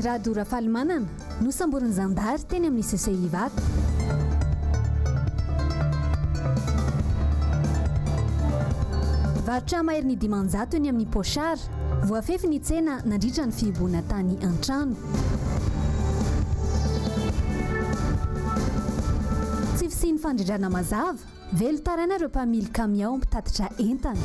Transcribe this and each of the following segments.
Radora Falmanana nosamborin'ny zandary teny amin'ny CCI vato. Varotra mahery ny dimanjato eny amin'ny pochard, voafefy ny tsena nandritra ny fihiboana tany an-trano. Tsy fisiany fandrindrana mazava, velo taraina ireo mpamily kamiao mitatitra entana.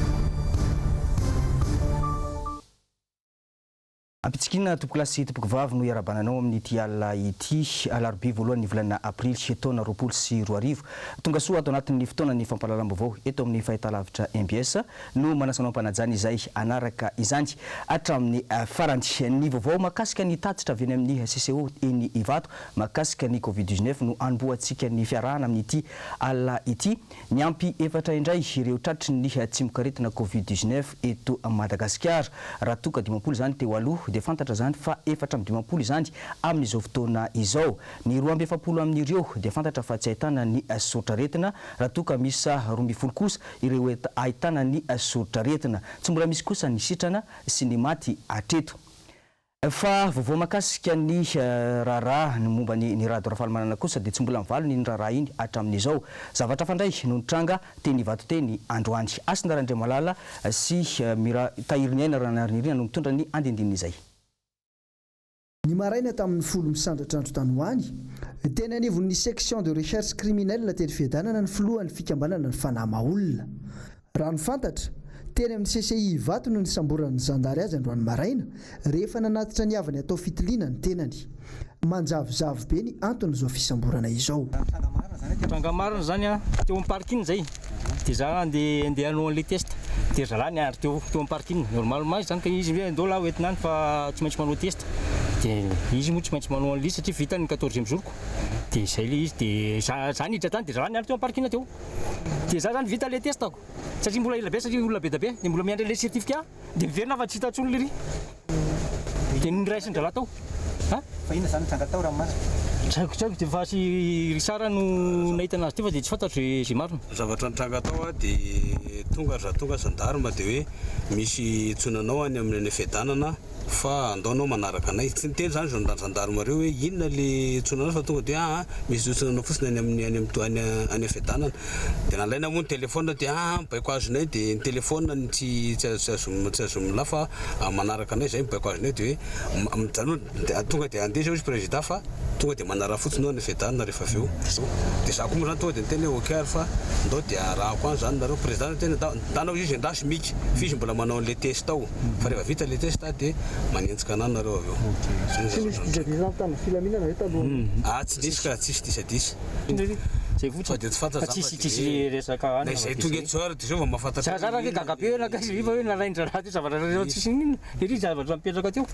Ampitsikina topoklasy topoko vavy no iarabananao amin'ity alina ity Alarobia voalohany volana Aprily taona 2024 tonga soa ato anatin'ny fotoanany fampahalalam-baovao eto amin'ny fahitalavitra MBS no manasanao mpanajana izay anaraka izany hatramin'ny farany ny vaovao makasika ny tatitra avy eny amin'ny CCO eny Ivato makasika ny Covid-19 no anomboantsika ny fiarahana amin'ity alina ity ny ampy efatra indray ireo tratry ny tsimokaretina Covid-19 eto Madagasikara raha toka 20 zany teo aloha de fantatra zany fa efatra amin'ny 20 zany amin'izao fotoana izao ny 27 amin'ireo de fantatra fa tsy ahitana ny sotraretina raha toka misy 12 kosa ireo ahitana ny sotraretina tsy mbola misy kosa ny sitrana sy ny maty atreto. Fa vovô makasika ny raharaha ny momba ny Radora Falmanana kosa de tsy mbola mivalony ny raharaha iny hatramin'izao zavatra fandray no nitranga teny Ivato teny androany Asindarandre Malala sy mira tahiriny aina ranarnirina no mitondra ny andindininy izay. Ny maraina tamin'ny folo misandratra andro tanoany teny anivon'ny section de recherche criminelle teny fiadanana ny filohan'ny fikambanana ny fanama olona raha ny fantatra teny amin'ny CCI Ivato no nisamboran'ny zandary azy androany maraina rehefa nanatitra ny avany atao fitiliana ny tenany manjavozavo be ny antony izao fisamborana izao. Trangamarina zany teo amin'ny parking zay de za andeha hanao an'le test de zalany ary teo amin'ny parking normalement zany ka izy hoe ndola hoentinany fa tsy maintsy manao test de izy moa tsy maintsy manao an'le satria vitany 14e jour-ko de zay le izy de za niditra tany de zalany ary teo amin'ny parking teo de za zany vita le test ako satria mbola ela be satria olona be da be de mbola miandry le certificat de miverina fa tsy hitantsolo le ry de niraisin drala tao ha Fa ina zany tranga tao raha marina Tsako de fa sy risara no nahita anazy ty fa de tsy fantatro zay marina. Zavatra nitranga tao de tonga sandarma de hoe misy tsonanao any amin'ny fiadanana fa andaonao manaraka anay tsy niteny zany sandarma reo hoe inona le tsonanao fa tonga de misy tsonanao fotsiny any amin'ny any fiadanana de nalaina moa ny telefona de baiko azonay de ny telefona tsy azo milafa manaraka anay zay baiko azonay de hoe mijanono tonga de andeha izy président fa tonga de manara fotsiny any fiadanana rehefa aveo de za koa moa zany tonga de niteny hoe ok fa ndao de arahako any zany nareo président tena tanao izy endasy miky fizy mbola manao le test tao fa rehefa vita le test de manenjika anany nareo aveo. Tsy disy ka tsisy disadisa zay fotsiny de tsy fantatra tsisy resaka any zay tonga tsara de zao mahafantatra zara ke gagabe na kasi fa hoe nalaindra raha ty zavatra reo tsisy nino ry zavatra mipetraka teo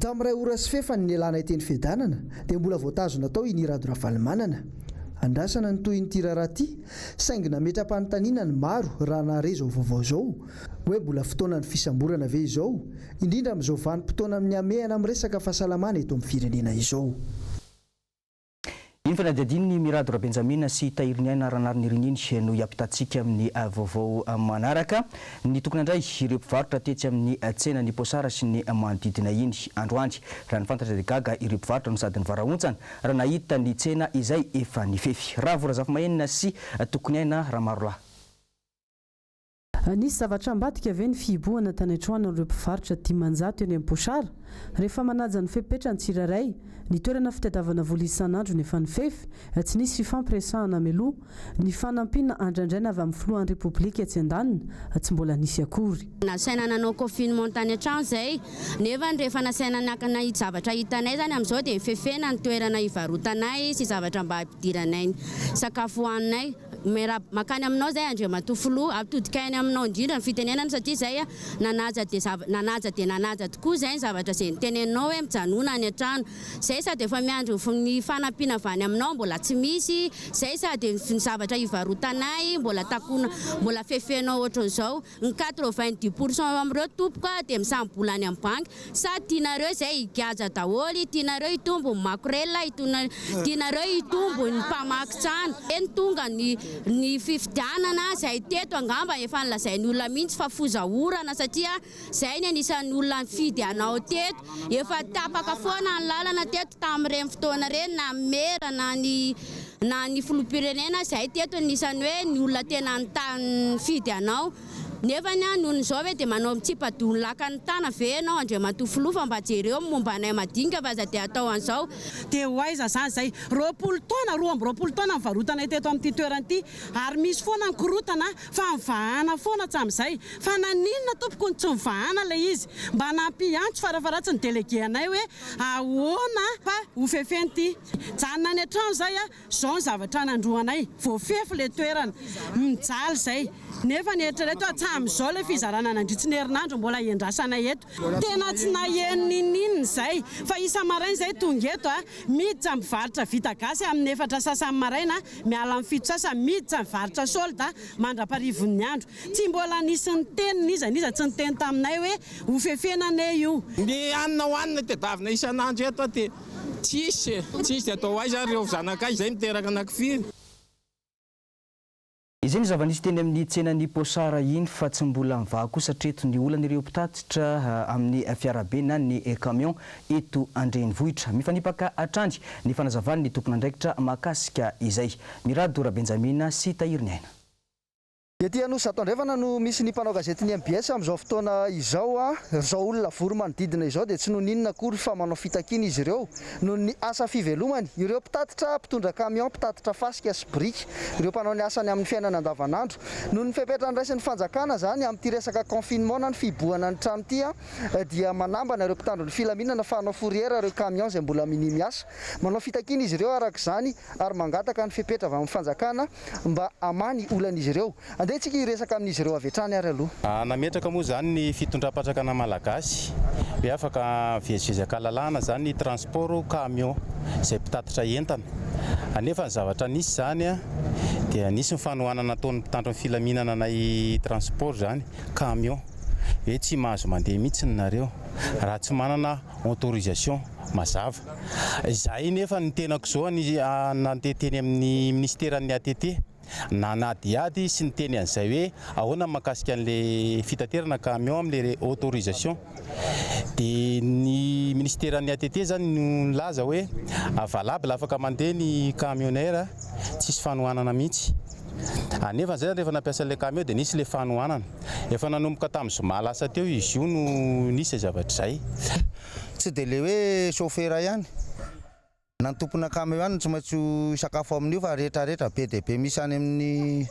tamin'iray ora sy fefany ny elana teny fiadanana dia mbola voatazona tao iny Radora Falmanana andrasana ny toy ny raharaha ty saingy nametra-panontaniana ny maro raha nahare zao vaovao zao hoe mbola fotoana ny fisamborana ve izao indrindra amin'izao vanim-potoana amin'ny amehana amin'ny resaka fahasalamana eto amin'ny firenena izao. Iny fanadihadiny ny Radora Benjamin sy tahiriny aina ranarinirininy no hiampitatsika amin'ny vaovao manaraka ny tokony andray ireo mpivarotra tetsy amin'ny tsena ny posara sy ny manodidina iny androany raha ny fantatra de gaga ireo mpivarotra no sady ny varaontsana raha nahita ny tsena izay efa nifefy raha vorazafy mahenina sy tokony aina raha maro lahy. Nisy zavatra ambadika avy ny fihiboana tany an-troana ireo mpivarotra 10 eny am-pochara rehefa manaja ny fepetra ny tsirairay ny toerana fitadiavana vola isan'andro nefa nifefy tsy nisy fifampiresahana meloa ny fanampiana andrandraina avy amin'ny filohan'ny repoblika etsy an-danina tsy mbola nisy akory. Nasaina nanao confinement tany an-trano zay nefa rehefa nasaina nakana zavatra hitanay zany amin'izao dia fefena ny toerana hivarotanay sy zavatra mba ampidiranay sakafo hoaninay makany aminao zay andre matofilo atodikainy aminao indrindra ny fitenenana satria zay nanaja tokoa zay zavatra zay nitenenao hoe mijanona any an-trano zay sady efa miandro ny fanampiana vany aminao mbola tsy misy zay sady ny zavatra hivarotanay mbola takona mbola fefenao ohatran'izao ny 90% amin'ireo tompoka dia misambolany amin'ny banky sa tianareo zay higaja daholy tianareo hitombo ny makorela tianareo hitombo ny mpamaky trano eny tonga ny ny fifidianana izay teto angamba efa nilazain'ny olona mihitsy fa fozahorana satria izay ny anisan'ny olona mifidy anao teto efa tapaka foana ny lalana teto tamin'ireny fotoana ireny na mera na ny filoham-pirenena izay teto nisany hoe ny olona tena mifidy anao nefa noho n'izao hoe dia manao mitsipadony laka ny tana ve anao andriamatoa filoha fa mba jereo momba anay madinika fa aza dia atao an'izao dia ho aiza zany izay 20 taona 20 taona mivarotanay teto amin'ity toerana ity ary misy foana ny korotana fa mivahana foana tsy amin'izay fa naninona tompoko ny tsy mivahana ilay izy mba nampiantso farafaratsy ny delege anay hoe ahoana fa hofefeny ity janona any an-trano izay zao ny zavatra nandroanay voafefy ilay toerana mijaly izay nefa ny eritrereto amin'izao ilay fizarana nandritsy ny herinandro mbola iandrasana eto tena tsy naheno ninnininy izay fa isa maraina izay tonga eto miditra mivarotra vita gasy amin'ny 4 sasany maraina miala amin'ny 7 sasany miditra mivarotra solda mandra-parivon'ny andro tsy mbola nisy ny teniny iza tsy niteny taminay hoe hofefenanay io ny anina hoanina dia davina isan'andro eto dia tsisy atao aiza ireo zanakay izay miteraka anakifiry. Izay ny zava-nisy teny amin'ny tsenan'ny posara iny fa tsy mbola mivaha kosa treto ny olana ireo mpitatitra amin'ny fiarabe na ny camion eto andrenivohitra mifanipaka atrandry ny fanazavany ny tompon'andraikitra mahakasika izay Miradora Benjamina sy Tahiriny Aina. Ety Anosy Atondrevana no misy ny mpanao gazety ny MBS amin'izao fotoana izao izao olona vory manodidina izao dia tsy no ninona akory fa manao fitakiana izy ireo noho ny asa fivelomany ireo mpitatitra mpitondra camion mpitatitra fasika sy briky ireo mpanao ny asany amin'ny fiainana andavanandro noho ny fepetra ny raisin'ny fanjakana zany amin'ity resaka confinement na ny fibohana ny trano ity dia manambana ireo mpitandro ny filaminana fa hanao fourrière ireo camion izay mbola mini miasa manao fitakiana izy ireo araka izany ary mangataka ny fepetra avy amin'ny fanjakana mba hamany olan'izy ireo. Andehantsika hiresaka amin'izy ireo avy hatrany ary aloha. Nametraka moa zany ny fitondram-patsakana malagasy hoe afaka mivezivezaka lalàna zany ny transport camion izay mpitatitra entana anefa ny zavatra nisy zany dia nisy ny fanohanana ataon'ny mpitandro ny filaminana nay transport zany camion hoe tsy mahazo mandeha mihitsy nareo raha tsy manana autorisation mazava. Izay nefa ny tenako zao nanteteny amin'ny ministeran'ny ATT nanadiady sy ny teny an'izay hoe ahoana mahakasika an'ilay fitaterana camion amin'ilay autorisation dia ny ministeran'ny ATT zany no nilaza hoe valable afaka mandeha ny camionnaire tsisy fanohanana mihitsy. Anefa zay rehefa nampiasa ilay camion dia nisy ilay fanohanana efa nanomboka tamin'ny zoma lasa teo izy io no nisy zavatra izay. Tsy dia ilay hoe chauffeur ihany na ny tompona camion ihany tsy maintsy sakafo amin'io fa rehetrarehetra be dia be misy any amin'ny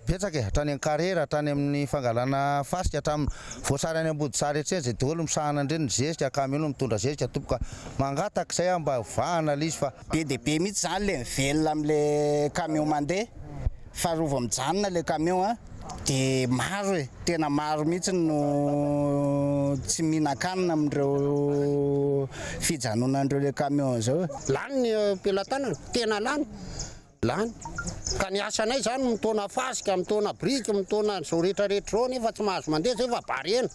petsaka hatrany amin'ny carrera hatrany amin'ny fangalana fasika hatramin'ny voasary any Ambodisary rehetra izay daholo misahana andreny ny zezika camion mitondra zezika tompoka mangataka izay mba vahana ilay izy fa be dia be mihitsy zany ilay mivelona amin'ilay camion mandeha fa rova mijanona ilay camion dia maro tena maro mihitsy no tsy mihinan-kanina amin'ireo fijanonan'ireo le camion zao. Lany ny pilatana tena lany ka ny asanay zany mitona fasika mitona briky mitona zao rehetrarehetra zao nefa tsy mahazo mandeha zay fa barena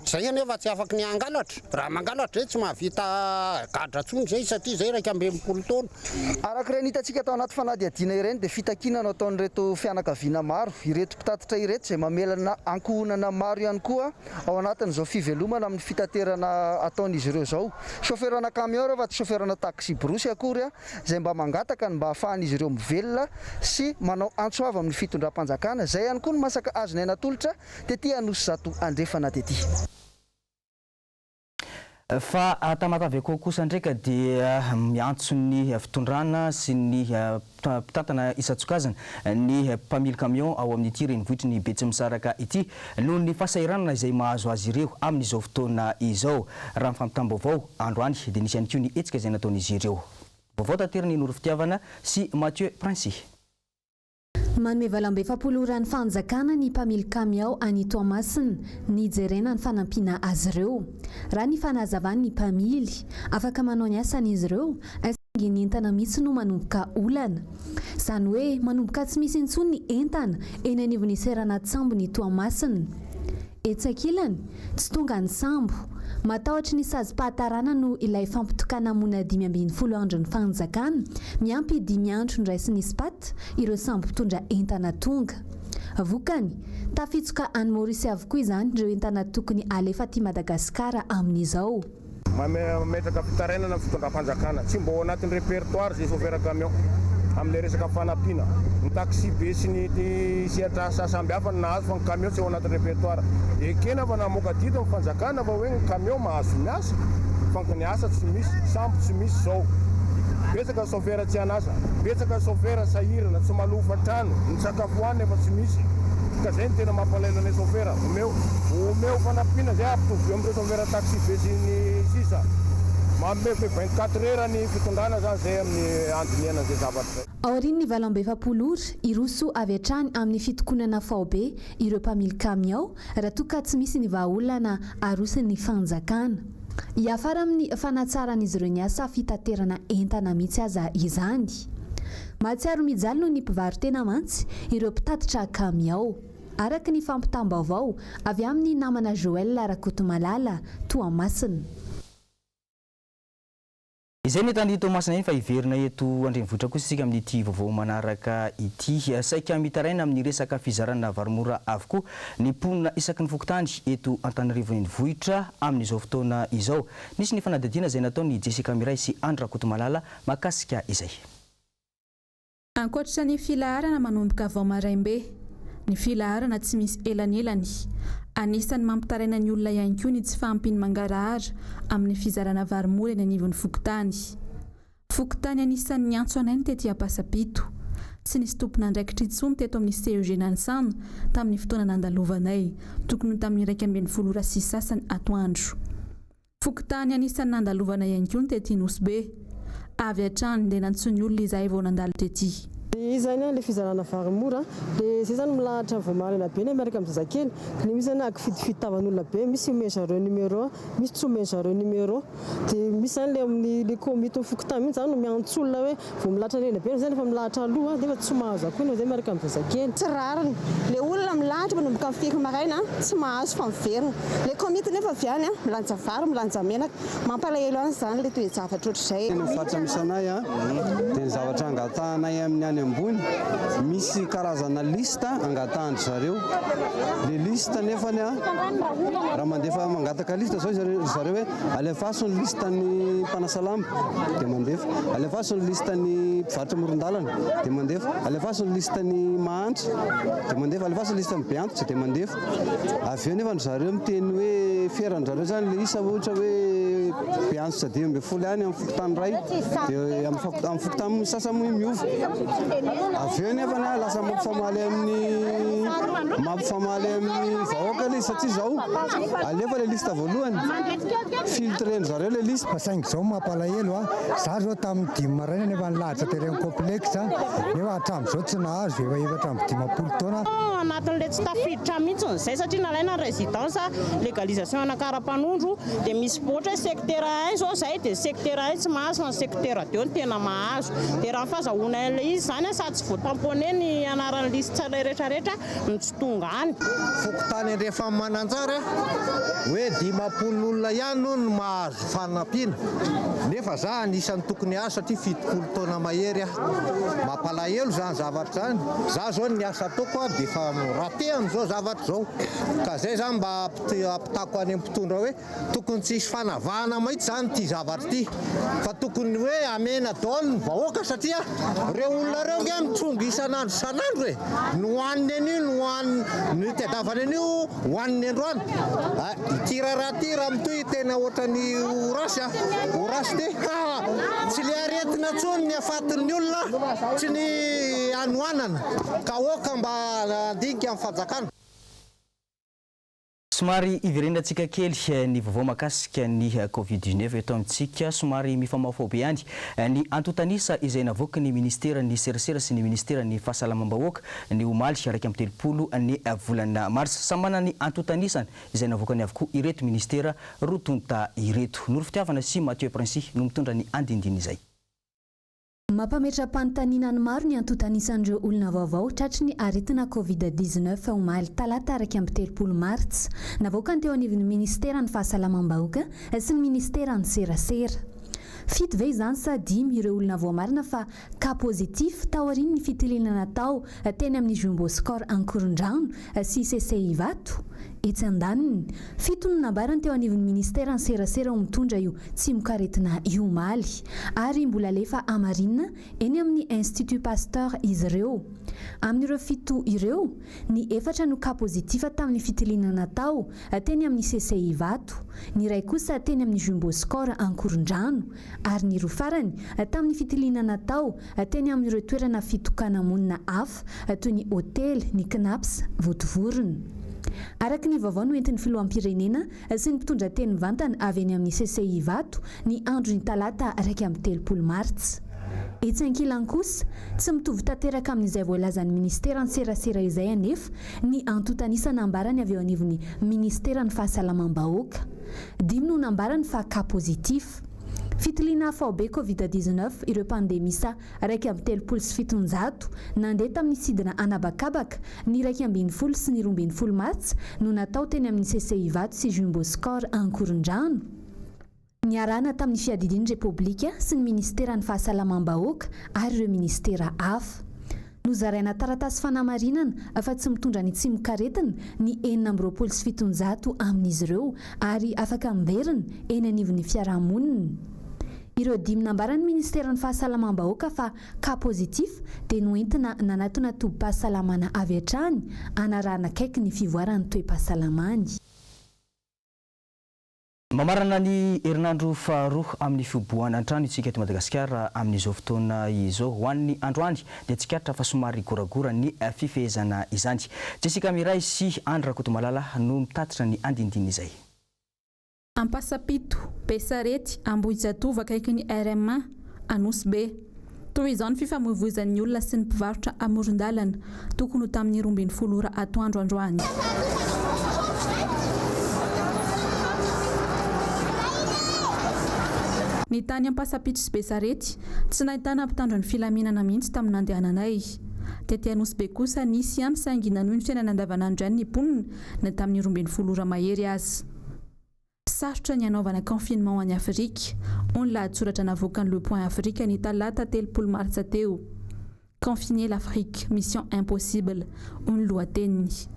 zay nefa tsy afaka ny angalatra raha mangalatra zay tsy mahavita gadra tsony zay satria zay raika 20 taona. Araka ireny hitantsika tao anaty fanadiadiana ireny dia fitakiana ataon'ireto fianakaviana maro ireto mpitatitra ireto izay mamelana ankohonana maro ihany koa ao anatin'izao fivelomana amin'ny fitaterana ataon'izy ireo zao. Chauffeurana camion rehefa tsy chauffeurana taxi brosy akory izay mba mangataka ny mba ahafahan'izy ireo mivelona sy manao antso avy amin'ny fitondram-panjakana. Zay ihany koa no masaka azonay natolotra tetỳ Anosy Zato Andrefana tetỳ. Fa tamatavy akao kosa ndraika dia miantso ny fitondrana sy ny mpitatana isantsokazana ny mpamily camion ao amin'ity renivohitry ny Betsimisaraka ity noho ny fahasahiranana izay mahazo azy ireo amin'izao fotoana izao. Raha ny fampitam-baovao androany dia nisy ihany koa ny hetsika izay nataon'izy ireo. Vaovao tanterany Noro Fitiavana sy Mathieu Princy. Manome valambe fapoloran'ny fanjakana ny mpamily camion any Toamasina ny jerena ny fanampiana azy ireo. Raha ny fanazavany ny mpamily afaka manao ny asan'izy ireo ny entana mihitsy no manomboka olana. Izany hoe manomboka tsy misy intsony ny entana eny anivon'ny serana tsambo ny Toamasina. Etsakilany tsy tonga ny sambo Matahotra ny sazy-pahatarana no ilay fampitokana mona 5 andro ny fanjakana miampy 5 andro ndraisy ny spat ireo samby mpitondra entana tonga. Vokany tafitsoka any Maurice avokoa izany ireo entana tokony alefa aty Madagasikara amin'izao. Mametraka fitarenana fitondram-panjakana tsy mbô anatin'ny répertoire zay chauffeur camion amin'ny resaka fanampiana ny taxi be sy ny siatra asa samby hafa nahazo fa ny camion tsy ao anatin'ny répertoire ekena fa namoaka dito ny fanjakana fa hoe ny camion mahazo miasa fa ny asa tsy misy sambo tsy misy zao betsaka chauffeur tsy anasa betsaka chauffeur sahirana tsy malofa trano ny sakafo hoany efa tsy misy ka zay ny tena mampalaelo ny chauffeur omeo fanampiana zay ampitovy amin'ireo chauffeur taxi be sy ny sisa mamefe 24 heures ny fitondrana zany zay amin'ny andiniana zay zavatra. Aorian'ny 27 iroso avy hatrany amin'ny fitokonana Vaovao ireo mpamily camion raha toa ka tsy misy ny vahaolana arosin'ny fanjakana. Iafara amin'ny fanatsaran'izy ireo ny asa fitaterana entana mihitsy aza izany. Mahatsiaro mijaly noho ny mpivarotena mantsy ireo mpitatitra camion. Araka ny fampitam-baovao avy amin'ny namana Joël Rakotomalala Toamasina. Izay ny tany Tomasina iny fa iverina eto andrenivohitra kosa isika amin'ity vaovao manaraka ity. Saika mitaraina amin'ny resaka fizarana varimora avokoa ny mponina isaky ny fokontany eto Antananarivo renivohitra amin'izao fotoana izao. Nisy ny fanadihadiana izay nataony Jessica Miray sy Andra Kotomalala makasika izay. Ankoatra ny filaharana manomboka vao maraimbe, ny filaharana tsy misy elanelany. Anisan'ny mampitaraina ny olona ihany koa ny tsy fahampiny mangarahara amin'ny fizarana varimora eny anivon'ny fokontany. Fokontany anisan'ny antso anainy tety Ampasapito. Tsy nisy tompon'andraikitra intsony teto amin'ny CEG Nansana tamin'ny fotoana nandalovanay, tokony tamin'ny 12 ora sy sasany atoandro. Fokontany anisan'ny nandalovanay ihany koa tety Nosbe. Avy hatrany dia nantsony olona izay vao nandalo tety. Izany le fizarana varimora dia zay zany milahatra voamarina be ny miaraka amin'ny zazakely ka misy zany akifidifidy tavan'olona be misy omeny zareo numéro misy tsy omeny zareo numéro dia misy zany le amin'ny komite fokontany mihitsy zany no miantso olona hoe vao milahatra rena be zany efa milahatra aloha dia efa tsy mahazo akoa no zay miaraka amin'ny zazakely. Tsy rariny le olona milahatra manomboka amin'ny fika maraina tsy mahazo fa miverina le komite nefa viany milanja vary milanja menaka mampalahelo any zany le toe-javatra ohatr'izay. Ny fatramisanay dia ny zavatra angatahanay amin'ny ambony misy karazana lista angatahany zareo. Le lista nefany raha mandefa mangataka lista zao zareo hoe alefaso ny listan'ny mpanasalamba dia mandefa, alefaso ny listan'ny mpivarotra moron-dalana dia mandefa, alefaso ny listan'ny mahantra dia mandefa, alefaso ny listan'ny beantitra dia mandefa. Avy eo nefa zareo miteny hoe fiheran-jareo zany le isa ohatra hoe beantitra 2 any amin'ny fokotany ray dia amin'ny fokotany sasany miova. Avy eo nefa lasa mampifamaly amin'ny vahoaka le satria zao alefa le lista voalohany filtreny zareo le lista. Pasaingy zao mampalahelo za zao tamin'ny 5 maraina nefa nilahatra terrain complexe nefa hatramin'izao tsy nahazo efa hatramin'ny 20 taona. Anatin'le tsy tafiditra mihitsy zay satria nalaina résidence légalisation anakaram-panondro dia misy ohatra secteur 1 zao zay dia secteur 1 tsy mahazo fa secteur 2 ny tena mahazo dia raha fahazahoana le izy zany sady tsy voatampone ny anaran'ny lista rehetrarehetra ny tsy tonga any. Fokontany rehefa mananjara hoe 50 olona ihany no ny mahazo fanampiana nefa za anisan'ny tokony asa satria 70 taona mahery mampalahelo zany zavatra zany. Za zao ny asa ataoko dia fa ratehany zao zavatra zao ka zay zany mba ampitako any mpitondra hoe tokony tsisy fanavahana mahitsy zany ty zavatra ty fa tokony hoe amena daholo ny vahoaka satria reo olona reo nge mitrongy isan'andro isan'andro e nohaniny anio ny tadiavany anio hohaniny androany ity raha ty raha mitoy tena ohatrany orasy ty tsy le aretina tsony ny afatin'ny olona tsy ny anohanana ka oka mba andinika amin'ny fanjakana. Somary iverenantsika kely ny vaovao makasika ny Covid-19 eto amintsika somary mifamafao be ihany ny antotanisa izay navoaka ny ministera ny serasera sy ny ministera ny fahasalamam-bahoaka ny omaly araiky amin'ny 30 ny volana mars samana ny antotanisany izay navoaka ny avokoa ireto ministera rotonta ireto. Noro fitiavana sy Mathieu Princy no mitondra ny andindiny izay. Mampametra-panontaniana ny maro ny antotanisan'ireo olona vaovao tratry ny aretina Covid-19 omaly talata 30 Martsa navoaka ny teo anivon'ny ministera ny fahasalamam-bahoaka sy ny ministera ny serasera. Fito ve izany sa dimy ireo olona voamarina fa cas positif tao aorian'ny fitiliana natao teny amin'ny Jumboscor Ankorondrano sy CCI Vato. Etsy andaniny, fito no nambarany teo anivon'ny ministera ny serasera ho mitondra io tsimok'aretina io omaly ary mbola lefa amarinina eny amin'ny Institut Pasteur izy ireo. Amin'ireo fito ireo, ny 4 no cas positif tamin'ny fitiliana natao teny amin'ny CCI Vato, ny iray kosa teny amin'ny Jumboscor Ankorondrano ary ny roa farany tamin'ny fitiliana natao teny amin'ireo toerana fitokana monina hafa toy ny hôtely, ny knaps, votovorona. Araka ny vaovao no entin'ny filoam-pirenena sy ny mpitondra teny vantana avy eny amin'ny CCI Vato ny andro ny talata 30 Martsa. Etsy ankilany kosa, tsy mitovy tanteraka amin'izay voalazan'ny ministera ny serasera izay anefa ny antotanisana ambarany avy eo anivon'ny ministera ny fahasalamam-bahoaka. 5 no nambarany fa cas positif. Fitiliana faobe Covid-19 ireo pandemisa 237 nandeha tamin'ny sidina anabakabaka ny 12 sy ny 12 Martsa no natao teny amin'ny CCI Vato sy Jumboscor Ankorondrano. Niarana tamin'ny fiadidin'ny Repoblika sy ny ministera ny fahasalamam-bahoaka ary ireo ministera hafa. Nozaraina taratasy fanamarinana fa tsy mitondra ny tsimok'aretina ny 470 amin'izy ireo ary afaka miverina eny anivon'ny fiarahamonina. Ireo 5 nambaran'ny ministera ny fahasalamam-bahoaka fa cas positif dia noentina nanatona tobim-pahasalamana avy hatrany anarahana akaiky ny fivoaran'ny toe-pahasalamany. Mamarana ny herinandro faharoa amin'ny fiboahana an-trano isika eto Madagasikara amin'izao fotoana izao. Ho an'ny androany dia tsikaritra fa somary goragora ny fifehezana izany. Jessica Miray sy Andra Kotomalala no mitatitra ny andindinina izay. Ampasapito, Besarety, Ambohijatovo akaiky ny RMA, Anosy-be. Toy izao ny fifamoivoizan'ny olona sy ny mpivarotra amoron-dalana tokony ho tamin'ny 12 ora atoandro androany. Ny tany Ampasapito sy Besarety tsy nahitana mpitandro ny filaminana mihitsy tamin'ny nandehananay. Tety Anosy-be kosa nisy ihany saingy nanohy ny fiainana andavanandro ihany ny mponina na tamin'ny 12 ora mahery azy. Sarotra ny anaovana confinement any Afrika. On lahatsoratra navoakan'ny Le Point Afrika ny talata 30 Martsa teo. Confiner l'Afrique, mission impossible, on lohateniny.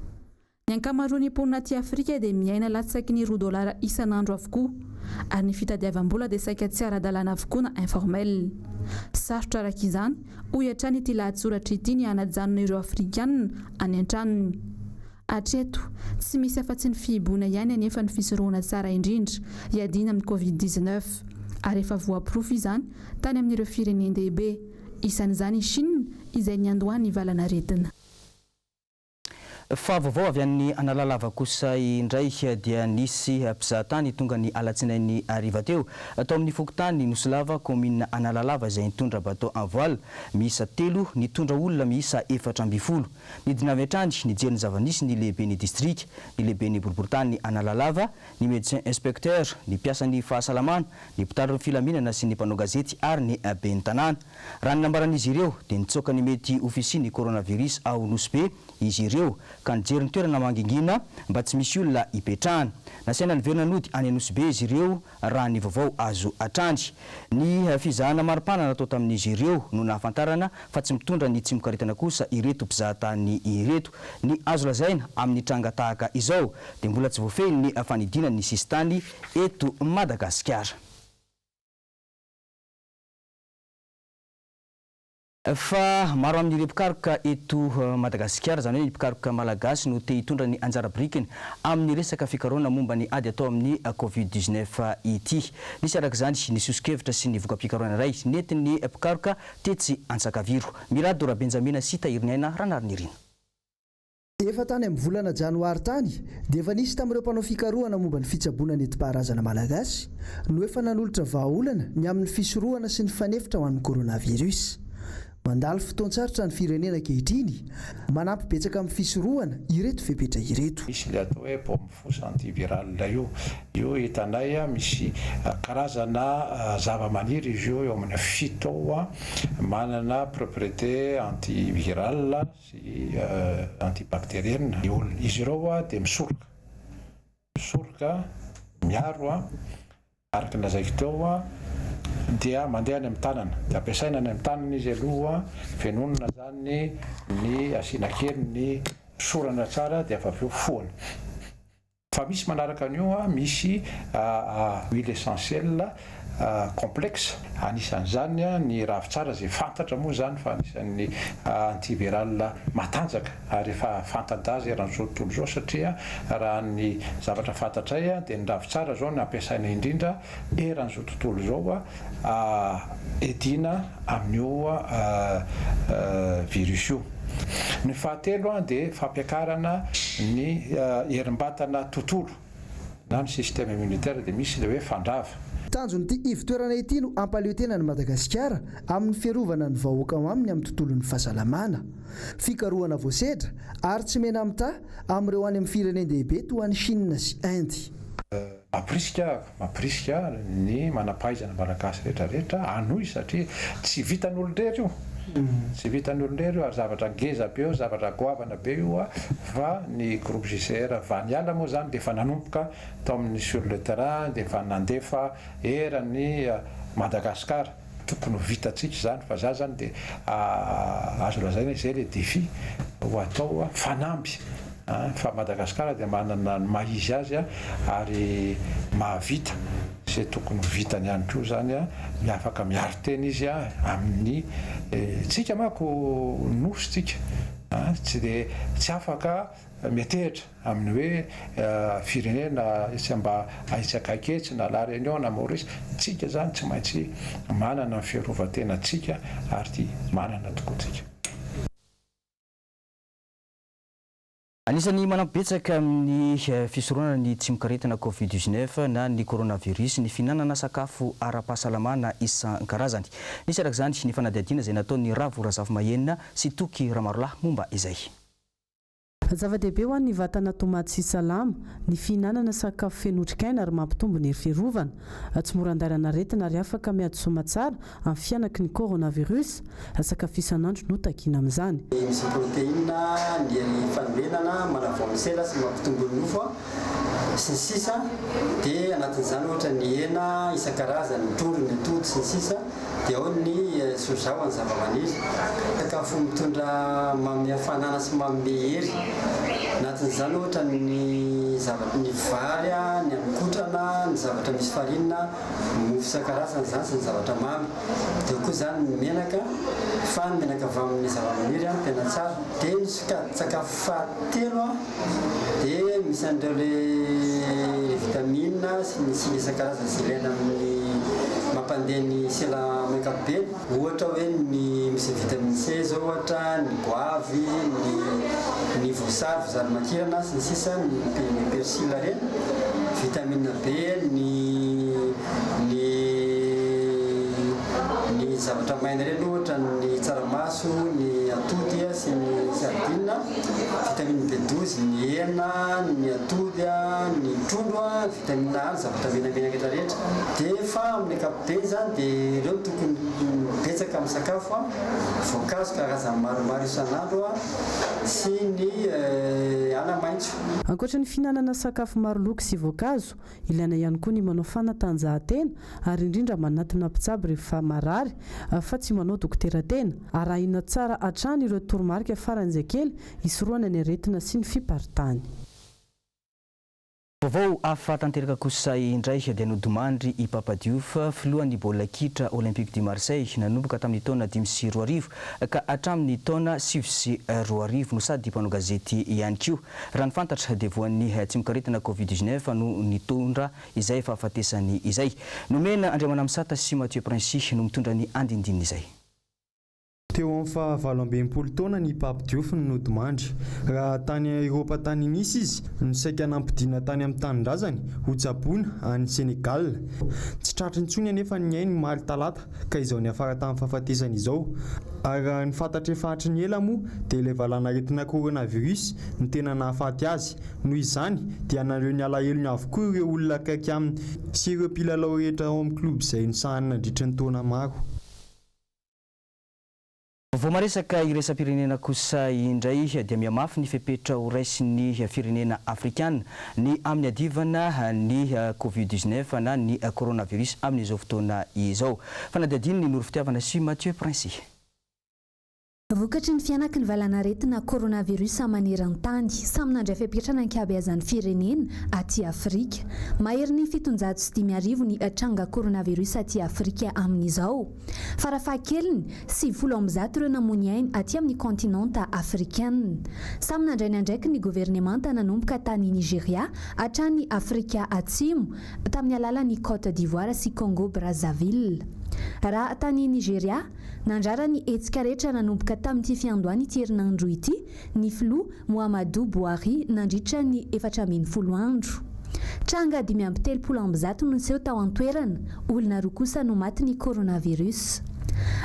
Ny ankamaroan'ny mponina aty Afrika dia miaina latsaky ny $2 isanandro avokoa ary ny fitadiavam-bola dia saika tsy ara-dalàna avokoa na informel. Sarotra araka izany, hoy hatrany ity lahatsoratra ity ny hanajanona ireo Afrikanina any an-tranony. Hatreto, tsy misy afa-tsy ny fihiboana ihany anefa ny fisorohana tsara indrindra hiadina amin'ny Covid-19 ary efa voaporofo izany tany amin'ireo firenendehibe, isan'izany i Chine izay niandohany valana aretina. Fa vaovao avy amin'ny Analalava kosa indray dia nisy mpizahatany tonga ny alatsinainy ariva teo atao amin'ny fokotany Nosilava commune Analalava izay nitondra bateau en voile miisa 3 nitondra olona miisa 420. Nidina avy hatrany nijery zava-nisy ny lehiben'ny district, ny lehiben'ny boriboritany Analalava, ny médecin inspecteur, ny mpiasan'ny fahasalamana, ny mpitandro ny filaminana sy ny mpanao gazety ary ny ben'ny tanàna. Raha ny nambaran'izy ireo dia nitsoaka ny mety ofisiny coronavirus ao Nosy-be izy ireo ka nijery ny toerana mangingina mba tsy misy olona hipetrahana. Nasaina ny verinanody any Nosy-be izy ireo raha ny vaovao azo hatrany. Ny fizahana maripana natao tamin'izy ireo no nahafantarana fa tsy mitondra ny tsimokaretana kosa ireto mpizahatany ireto. Ny azo lazaina amin'ny tranga tahaka izao dia mbola tsy voafehiny ny fanidinany ny sistany eto Madagasikara. Fa maro amin'ny repikaroka eto Madagasikara zany hoe repikaroka malagasy no te hitondra ny anjara birikiny amin'ny resaka fikarohana momba ny ady atao amin'ny Covid-19 ity. Nisy araka izany ny sosokevitra sy ny voka-pikarohana iray nentin'ny mpikaroka Tetsy Antsakaviro. Mirado Ra Benjamina sy Tahirinaina Ranariny Rina. Efa tany amin'ny volana janoary tany dia efa nisy tamin'ireo mpanao fikarohana momba ny fitsaboana nentim-paharazana malagasy no efa nanolotra vahaolana ny amin'ny fisorohana sy ny fanefitra ho an'ny coronavirus. mandalo fotoan-tsarotra ny firenena ankehitriny manampy betsaka amin'ny fisorohana ireto fepetra ireto. Misy le atao hoe pomme fausse antivirale io hitanay misy karazana zava-maniry izy io eo amin'ny fito manana propriété antivirale sy antibactérienne. Izy ireo dia misoroka miaro araka lazaiko teo dia mandeha any amin'ny tanana, dia ampiasaina any amin'ny tanana izy aloha fenonina zany ny asiana kely ny sorana tsara dia avy eo foana. Fa misy manaraka an'io misy huile essentielle complexe, anisan'izany ny ravitsara izay fantatra moa zany fa anisan'ny antivirale matanjaka ary efa fantadaza eran'izao tontolo izao satria raha ny zavatra fantatray dia ny ravitsara zao no ampiasaina indrindra eran'izao tontolo izao edina amin'io virus io. Ny fahatelo dia fampiakarana ny herim-batana tontolo na ny système immunitaire dia misy le hoe fandrava. Tanjon'ity ivitoerana ity no ampaleotena ny Madagasikara amin'ny fiarovana ny vahoaka aminy amin'ny tontolon'ny fahasalamana. Fikarohana voasedra ary tsy mena amita amin'ireo any amin'ny firenendehibe toa an'i Chine sy Inde. Mampirisika ny manampahaizana malagasy rehetrarehetra anoy satria tsy vitan'olon-drery io. Tsy vitan'olon-drery io ary zavatra ngeza be io, zavatra goavana be io fa ny groupe JCR Vaniala moa zany dia efa nanomboka tao amin'ny sur le terrain dia efa nandefa eran'ny Madagasikara. Tokony vitantsika zany fa za zany dia azo lazaina izay le défi ho atao fanamby. Fa Madagasikara dia manana ny mahizy azy ary mahavita izay tokony vitany ihany koa zany miafaka miaro tena izy amin'ny tsika manko nositsika tsy afaka metehitra amin'ny hoe firenena tsy mba aitsakaketsy na La Réunion na Maurice, tsika zany tsy maintsy manana ny fiarovan-tena tsika ary manana tokoa tsika. Anisan'ny manampibetsaka amin'ny fisorohana ny tsy mikaretina Covid-19 na ny coronavirus ny finanana sakafo ara-pahasalamana isan-karazany. Nisy araka izany ny fanadihadiana izay nataon'ny Ravorazafy Mahenina sy Toky Ramarolahy momba izay. Zava-dehibe ho an'ny vatana tomaty sy salama ny fihinanana sakafo feno otrikaina ary mampitombo ny hery fiarovana. Tsy mora andarana aretina ary afaka miady soa tsara amin'ny fianaky ny coronavirus. Sakafo isan'andro no takiana amin'izany. Misy protéine, ny fanomenana, manavao ny sela sy mampitombo ny nofo sy ny sisa. Dia anatin'izany ohatra ny hena isan-karazany, ny trondro, ny atody sy ny sisa. Dia ao ny soja ho an'ny zava-maniry. Sakafo mitondra manome hafanana sy manome hery. Anatin'izany ohatra ny vary, ny haninkotrana, ny zavatra misy farinina, mofo isan-karazany zany sy ny zavatra mamy. Dia koa zany ny menaka, fa ny menaka avy amin'ny zava-maniry tena tsara. Dia ny sakafo fahatelo dia misy an'ireo le vitamine sy ny sila isan-karazany izay ilaina amin'ny mampandeha ny sela maikapobeny. Ohatra hoe ny misy vitamine C zao ohatra, ny goavy, ny voasary, vozary makirana sy ny sisa, ny persila reny, vitamine B, ny zavatra maina reny ohatra ny tsaramaso, ny atody sy ny sardine, vitamine B12, ny hena, ny atody, ny trondro, vitamine A, zavatra menamena rehetrarehetra. Dia fa amin'ny ankapobeny zany dia ireo tokony betsaka amin'ny sakafo, voankazo karazany maromaro isan'andro sy ny anamaitso. Ankoatra ny fihinanana sakafo maro loko sy voankazo, ilaina ihany koa ny manao fanatanjahantena ary indrindra manatona mpitsabo rehefa marary fa tsy manao dokotera tena. Arahina tsara hatrany ireo toromarika faran'izay kely hisorohana ny aretina sy ny fiparitany. Vaovao afa-tanteraka kosa indray dia nodimandry i Papa Diouf filohan'ny baolina kitra Olympique de Marseille nanomboka tamin'ny taona 2010 ka hatramin'ny taona 2020 no sady mpanao gazety ihany koa. Raha ny fantatra dia voan'ny tsy mikaretina Covid-19 no nitondra izay fa afatesany izay. Nomena Andriamanamisata sy Mathieu Princy no mitondra ny andindinina izay. Teo amin'ny fahavalo ambinipolo taona ny Pape Diouf ny nodimandry. Raha tany Eropa tany nisy izy, ny saika nampidina tany amin'ny tanindrazany ho tsaboina any Senegal. Tsy tratry intsony anefa ny ainy maly talata ka izao ny afara tamin'ny fahafatesany izao. Ary ny fantatra efa hatry ny ela moa dia ilay valanaretina coronavirus ny tena nahafaty azy. Noho izany dia nareo ny alahelo avokoa ireo olona akaiky aminy sy ireo mpilalao rehetra ao amin'ny kluby izay nisahany nandritra ny taona maro. Vao maresaka iresa-pirenena kosa indray dia miamafy ny fepetra ho raisin'ny firenena afrikana ny amin'ny adivana ny Covid-19 na ny coronavirus amin'izao fotoana izao. Fanadihadiany ny noro fitiavana sy Mathieu Princy. Vokatry ny fianaky ny valanaretina coronavirus maneran-tany samy nandray fepetrana ny kabeazan'ny firenena aty Afrika. Mahery ny 750 ny tranga coronavirus aty Afrika amin'izao. Farafahakeliny 70 ireo namony ainy aty amin'ny kontinanta afrikana. Samy nandray ny andraiky ny gouvernemanta nanomboka tany Nigeria hatrany Afrika Atsimo tamin'ny alalan'ny Côte d'Ivoire sy Congo Brazzaville. Raha tany Nigeria nandrara ny etsika rehetra nanomboka tamin'ity fiandohany ity herinandro ity ny filoha Muhammadu Buhari nandritra ny 410 andro. Tranga 530 no niseho tao an-toerana, olona roa kosa no maty ny coronavirus.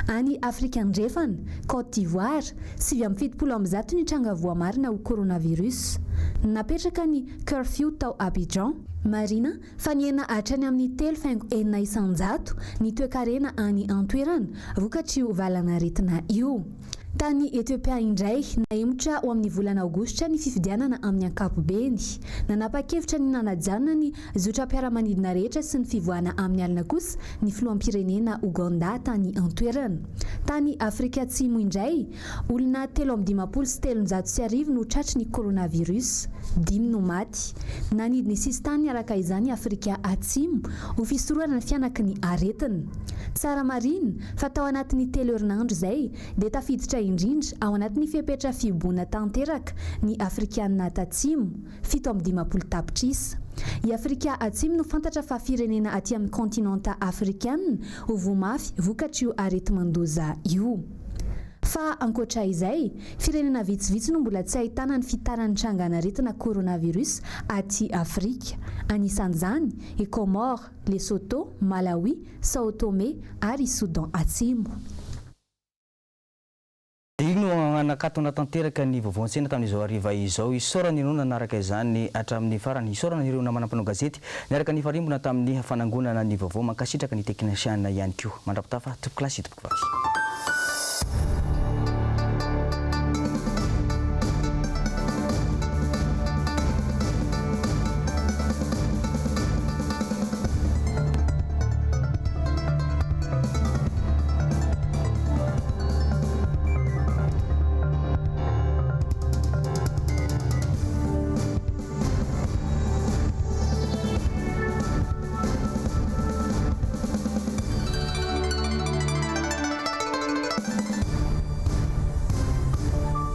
Any Afrika andrefana, Côte d'Ivoire, 770 ny tranga voamarina ho coronavirus. Napetraka ny curfew tao Abidjan. Marina fa niena hatrany amin'ny 3.4 isanjato ny toe-karena any an-toerana vokatry io valanaretina io. Tany Ethiopia indray nahemotra ho amin'ny volana Aogositra ny fifidianana amin'ny ankapobeny. Nanapa-kevitra ny nanajana ny zotra-piaramanidina rehetra sy ny fivoahana amin'ny alina kosa ny filoham-pirenena Uganda tany an-toerana. Tany Afrika Atsimo indray, olona 353 no tratry ny coronavirus, 5 no maty. Nanidiny sisy tany araka izany Afrika Atsimo ho fisorohana ny fianaky ny aretina. Tsara marina fa tao anatin'ny 3 herinandro izay dia tafiditra indrindra ao anatin'ny fepetra fiboana tanteraka ny Afrikanina Atsimo 750 tapitrisa. I Afrika Atsimo no fantatra fa firenena aty amin'ny kontinanta afrikana ho vomafy vokatry io aretin-mandoza io. Fa ankoatra izay, firenena vitsivitsy no mbola tsy ahitana ny fitaran'ny trangana-retina coronavirus aty Afrika. Anisan'izany, i Comores, Lesotho, Malawi, Sao Tome ary Soudan Atsimo. Igno anakatona tanteraka ny vaovao-tsena tamin'izao hariva izao isaorana ianao nanaraka izany hatramin'ny farany isaorana ireo namana-panao gazety niaraka ny farimbona tamin'ny fanangonana ny vaovao mankasitraka ny teknisiana ihany koa mandrapitafa topoka lasy topoka vaky.